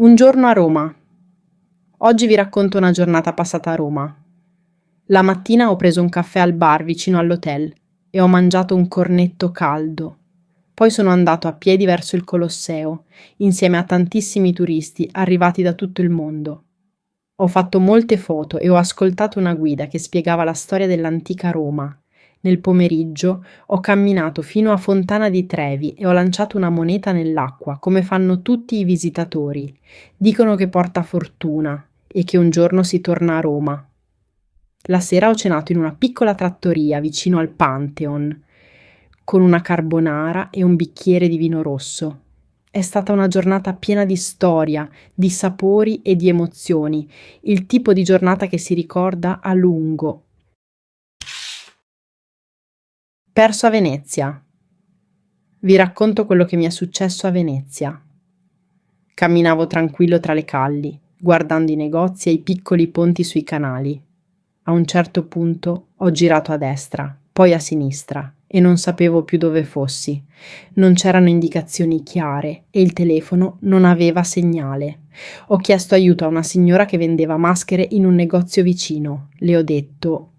Un giorno a Roma. Oggi vi racconto una giornata passata a Roma. La mattina ho preso un caffè al bar vicino all'hotel e ho mangiato un cornetto caldo. Poi sono andato a piedi verso il Colosseo, insieme a tantissimi turisti arrivati da tutto il mondo. Ho fatto molte foto e ho ascoltato una guida che spiegava la storia dell'antica Roma. Nel pomeriggio ho camminato fino a Fontana di Trevi e ho lanciato una moneta nell'acqua, come fanno tutti i visitatori. Dicono che porta fortuna e che un giorno si torna a Roma. La sera ho cenato in una piccola trattoria vicino al Pantheon, con una carbonara e un bicchiere di vino rosso. È stata una giornata piena di storia, di sapori e di emozioni, il tipo di giornata che si ricorda a lungo. Perso a Venezia. Vi racconto quello che mi è successo a Venezia. Camminavo tranquillo tra le calli, guardando i negozi e i piccoli ponti sui canali. A un certo punto ho girato a destra, poi a sinistra e non sapevo più dove fossi. Non c'erano indicazioni chiare e il telefono non aveva segnale. Ho chiesto aiuto a una signora che vendeva maschere in un negozio vicino. Le ho detto: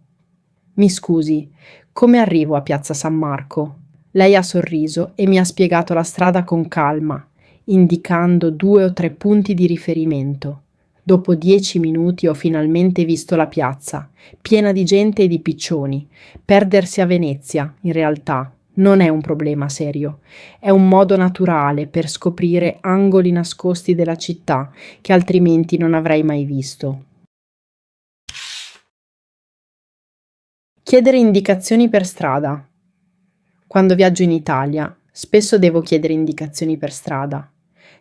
«Mi scusi, come arrivo a Piazza San Marco?» Lei ha sorriso e mi ha spiegato la strada con calma, indicando 2 o 3 punti di riferimento. Dopo 10 minuti ho finalmente visto la piazza, piena di gente e di piccioni. Perdersi a Venezia, in realtà, non è un problema serio. È un modo naturale per scoprire angoli nascosti della città che altrimenti non avrei mai visto. Chiedere indicazioni per strada. Quando viaggio in Italia, spesso devo chiedere indicazioni per strada.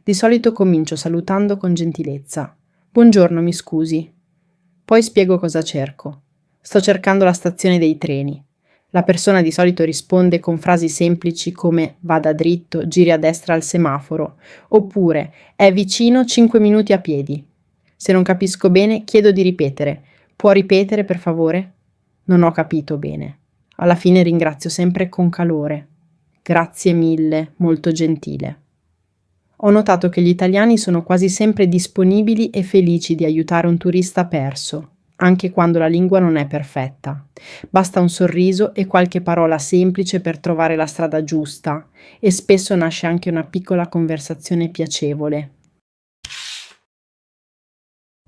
Di solito comincio salutando con gentilezza. «Buongiorno, mi scusi». Poi spiego cosa cerco. «Sto cercando la stazione dei treni». La persona di solito risponde con frasi semplici come «vada dritto, giri a destra al semaforo» oppure «è vicino 5 minuti a piedi». Se non capisco bene, chiedo di ripetere. «Può ripetere, per favore?» Non ho capito bene. Alla fine ringrazio sempre con calore. «Grazie mille, molto gentile». Ho notato che gli italiani sono quasi sempre disponibili e felici di aiutare un turista perso, anche quando la lingua non è perfetta. Basta un sorriso e qualche parola semplice per trovare la strada giusta, e spesso nasce anche una piccola conversazione piacevole.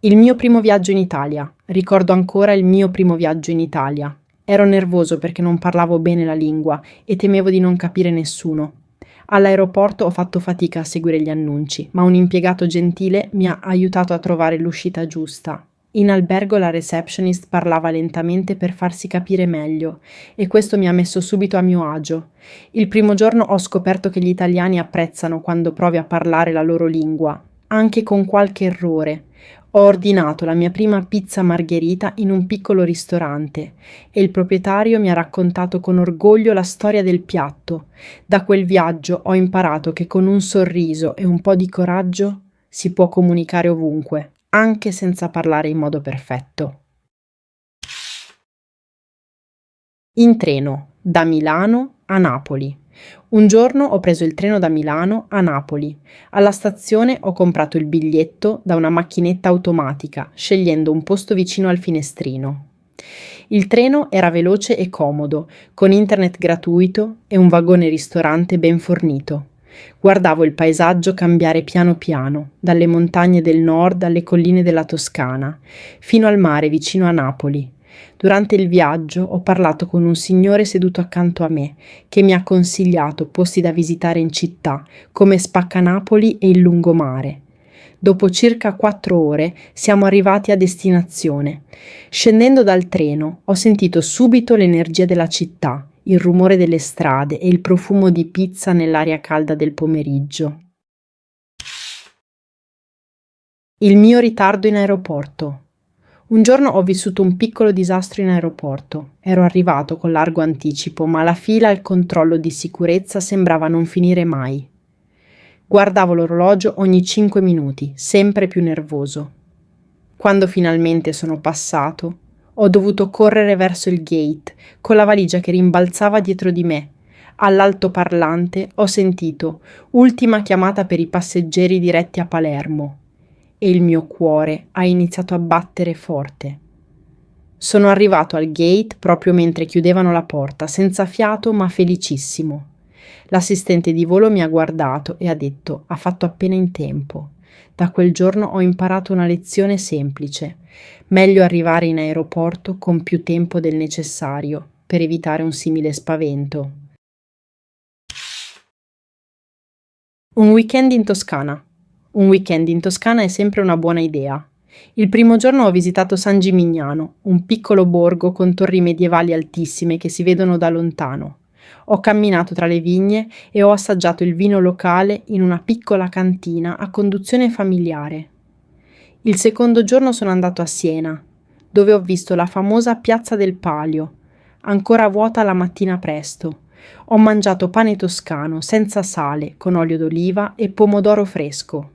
Il mio primo viaggio in Italia. Ricordo ancora il mio primo viaggio in Italia. Ero nervoso perché non parlavo bene la lingua e temevo di non capire nessuno. All'aeroporto ho fatto fatica a seguire gli annunci, ma un impiegato gentile mi ha aiutato a trovare l'uscita giusta. In albergo la receptionist parlava lentamente per farsi capire meglio e questo mi ha messo subito a mio agio. Il primo giorno ho scoperto che gli italiani apprezzano quando provi a parlare la loro lingua, anche con qualche errore. Ho ordinato la mia prima pizza margherita in un piccolo ristorante e il proprietario mi ha raccontato con orgoglio la storia del piatto. Da quel viaggio ho imparato che con un sorriso e un po' di coraggio si può comunicare ovunque, anche senza parlare in modo perfetto. In treno, da Milano a Napoli. Un giorno ho preso il treno da Milano a Napoli. Alla stazione ho comprato il biglietto da una macchinetta automatica, scegliendo un posto vicino al finestrino. Il treno era veloce e comodo, con internet gratuito e un vagone ristorante ben fornito. Guardavo il paesaggio cambiare piano piano, dalle montagne del nord alle colline della Toscana, fino al mare vicino a Napoli. Durante il viaggio ho parlato con un signore seduto accanto a me, che mi ha consigliato posti da visitare in città, come Spaccanapoli e il lungomare. Dopo circa 4 ore siamo arrivati a destinazione. Scendendo dal treno ho sentito subito l'energia della città, il rumore delle strade e il profumo di pizza nell'aria calda del pomeriggio. Il mio ritardo in aeroporto. Un giorno ho vissuto un piccolo disastro in aeroporto. Ero arrivato con largo anticipo, ma la fila al controllo di sicurezza sembrava non finire mai. Guardavo l'orologio ogni 5 minuti, sempre più nervoso. Quando finalmente sono passato, ho dovuto correre verso il gate, con la valigia che rimbalzava dietro di me. All'altoparlante ho sentito: ultima chiamata per i passeggeri diretti a Palermo. e il mio cuore ha iniziato a battere forte. Sono arrivato al gate proprio mentre chiudevano la porta, senza fiato ma felicissimo. L'assistente di volo mi ha guardato e ha detto: "Ha fatto appena in tempo". Da quel giorno ho imparato una lezione semplice: meglio arrivare in aeroporto con più tempo del necessario per evitare un simile spavento. Un weekend in Toscana. Un weekend in Toscana è sempre una buona idea. Il primo giorno ho visitato San Gimignano, un piccolo borgo con torri medievali altissime che si vedono da lontano. Ho camminato tra le vigne e ho assaggiato il vino locale in una piccola cantina a conduzione familiare. Il secondo giorno sono andato a Siena, dove ho visto la famosa Piazza del Palio, ancora vuota la mattina presto. Ho mangiato pane toscano senza sale, con olio d'oliva e pomodoro fresco.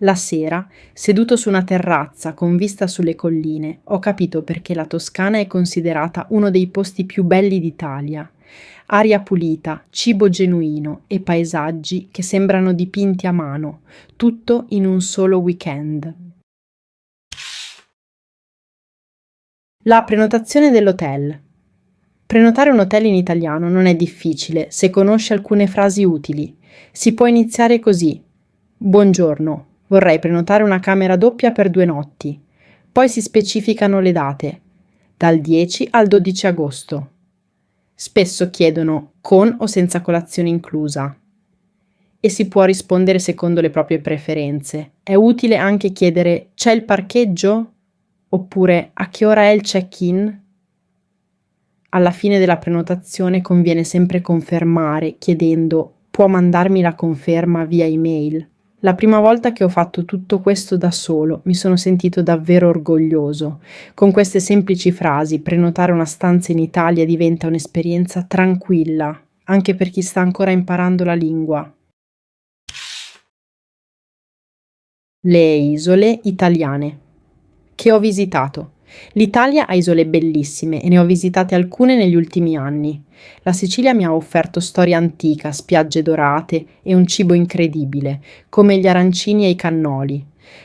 La sera, seduto su una terrazza con vista sulle colline, ho capito perché la Toscana è considerata uno dei posti più belli d'Italia. Aria pulita, cibo genuino e paesaggi che sembrano dipinti a mano, tutto in un solo weekend. La prenotazione dell'hotel. Prenotare un hotel in italiano non è difficile se conosci alcune frasi utili. Si può iniziare così: "Buongiorno, vorrei prenotare una camera doppia per 2 notti". Poi si specificano le date, dal 10 al 12 agosto. Spesso chiedono con o senza colazione inclusa e si può rispondere secondo le proprie preferenze. È utile anche chiedere: "C'è il parcheggio?" Oppure "A che ora è il check-in?". Alla fine della prenotazione conviene sempre confermare chiedendo: "Può mandarmi la conferma via email?". La prima volta che ho fatto tutto questo da solo mi sono sentito davvero orgoglioso. Con queste semplici frasi prenotare una stanza in Italia diventa un'esperienza tranquilla, anche per chi sta ancora imparando la lingua. Le isole italiane che ho visitato. L'Italia ha isole bellissime e ne ho visitate alcune negli ultimi anni. La Sicilia mi ha offerto storia antica, spiagge dorate e un cibo incredibile, come gli arancini e i cannoli.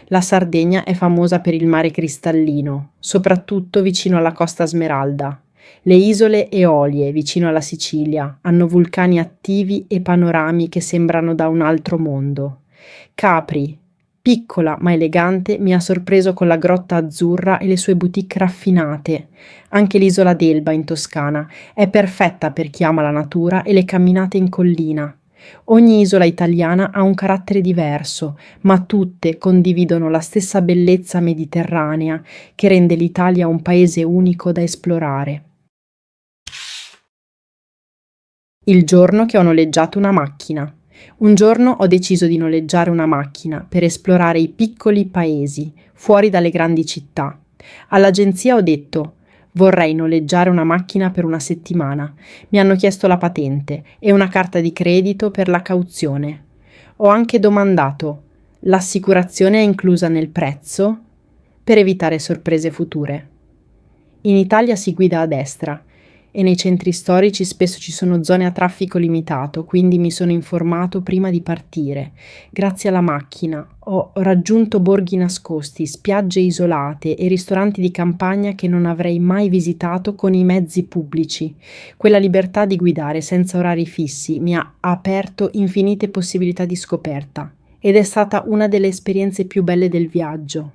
La Sardegna è famosa per il mare cristallino, soprattutto vicino alla Costa Smeralda. Le isole Eolie, vicino alla Sicilia, hanno vulcani attivi e panorami che sembrano da un altro mondo. Capri, piccola ma elegante, mi ha sorpreso con la Grotta Azzurra e le sue boutique raffinate. Anche l'isola d'Elba in Toscana è perfetta per chi ama la natura e le camminate in collina. Ogni isola italiana ha un carattere diverso, ma tutte condividono la stessa bellezza mediterranea che rende l'Italia un paese unico da esplorare. Il giorno che ho noleggiato una macchina. Un giorno ho deciso di noleggiare una macchina per esplorare i piccoli paesi, fuori dalle grandi città. All'agenzia ho detto: "Vorrei noleggiare una macchina per una settimana". Mi hanno chiesto la patente e una carta di credito per la cauzione. Ho anche domandato: "L'assicurazione è inclusa nel prezzo?", per evitare sorprese future. In Italia si guida a destra e nei centri storici spesso ci sono zone a traffico limitato, quindi mi sono informato prima di partire. Grazie alla macchina ho raggiunto borghi nascosti, spiagge isolate e ristoranti di campagna che non avrei mai visitato con i mezzi pubblici. Quella libertà di guidare senza orari fissi mi ha aperto infinite possibilità di scoperta ed è stata una delle esperienze più belle del viaggio.